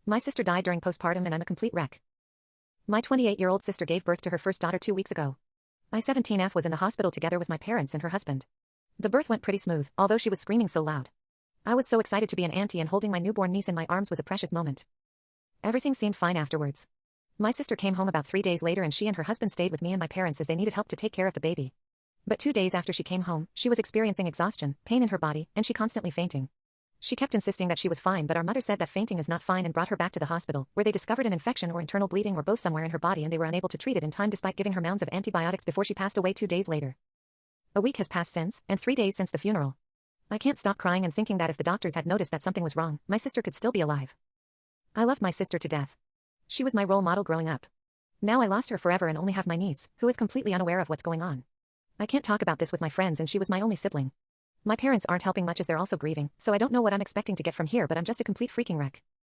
My sister died during postpartum and I'm a complete wreck. My 28-year-old sister gave birth to her first daughter 2 weeks ago. I 17F was in the hospital together with my parents and her husband. The birth went pretty smooth, although she was screaming so loud. I was so excited to be an auntie and holding my newborn niece in my arms was a precious moment. Everything seemed fine afterwards. My sister came home about 3 days later and she and her husband stayed with me and my parents as they needed help to take care of the baby. But 2 days after she came home, she was experiencing exhaustion, pain in her body, and she constantly fainting. She kept insisting that she was fine, but our mother said that fainting is not fine and brought her back to the hospital, where they discovered an infection or internal bleeding or both somewhere in her body and they were unable to treat it in time despite giving her mounds of antibiotics before she passed away 2 days later. A week has passed since, and 3 days since the funeral. I can't stop crying and thinking that if the doctors had noticed that something was wrong, my sister could still be alive. I loved my sister to death. She was my role model growing up. Now I lost her forever and only have my niece, who is completely unaware of what's going on. I can't talk about this with my friends and she was my only sibling. My parents aren't helping much as they're also grieving, so I don't know what I'm expecting to get from here, but I'm just a complete freaking wreck.